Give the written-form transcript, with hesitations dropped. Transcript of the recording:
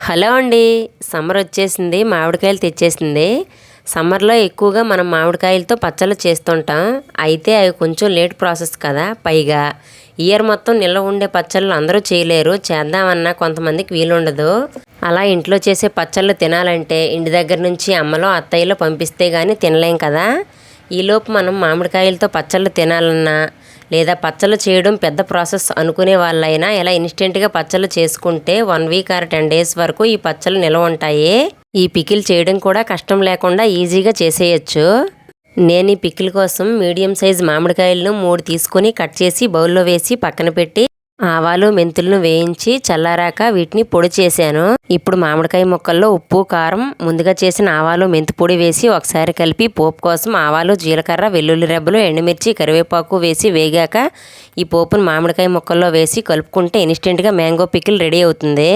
Hello అండి. Summer వచ్చేసింది, మామిడికాయలు తెచ్చేసింది. సమ్మర్లో ఎక్కువగా మనం మామిడికాయలతో పచ్చళ్ళు చేస్తుంటాం. అయితే అవి కొంచెం లేట్ ప్రాసెస్ కదా. పైగా ఇయర్ మొత్తం నిల్వ ఉండే పచ్చళ్ళు అందరూ చేయలేరు. చేద్దామన్నా కొంతమందికి వీలుండదు. అలా ఇంట్లో చేసే పచ్చళ్ళు తినాలంటే ఇంటి దగ్గర నుంచి అమ్మలో అత్తయ్యలో పంపిస్తే కానీ తినలేం కదా. ఈలోపు మనం మామిడికాయలతో పచ్చళ్ళు తినాలన్నా లేదా పచ్చళ్ళు చేయడం పెద్ద ప్రాసెస్ అనుకునే వాళ్ళైనా ఇలా ఇన్స్టెంట్గా పచ్చళ్ళు చేసుకుంటే 1 వీక్ ఆర్ 10 డేస్ వరకు ఈ పచ్చళ్ళు నిల్వ ఉంటాయి. ఈ పికిల్ చేయడం కూడా కష్టం లేకుండా ఈజీగా చేసేయచ్చు. నేను ఈ పికిల్ కోసం మీడియం సైజ్ మామిడికాయలను 3 తీసుకొని కట్ చేసి బౌల్లో వేసి పక్కన పెట్టి ఆవాలు మెంతులను వేయించి చల్లారాక వీటిని పొడి చేశాను. ఇప్పుడు మామిడికాయ ముక్కల్లో ఉప్పు కారం ముందుగా చేసిన ఆవాలు మెంతి పొడి వేసి ఒకసారి కలిపి పోపు కోసం ఆవాలు జీలకర్ర వెల్లుల్లి రెబ్బలు ఎండుమిర్చి కరివేపాకు వేసి వేగాక ఈ పోపును మామిడికాయ ముక్కల్లో వేసి కలుపుకుంటే ఇన్స్టెంట్గా మ్యాంగో పికిల్ రెడీ అవుతుంది.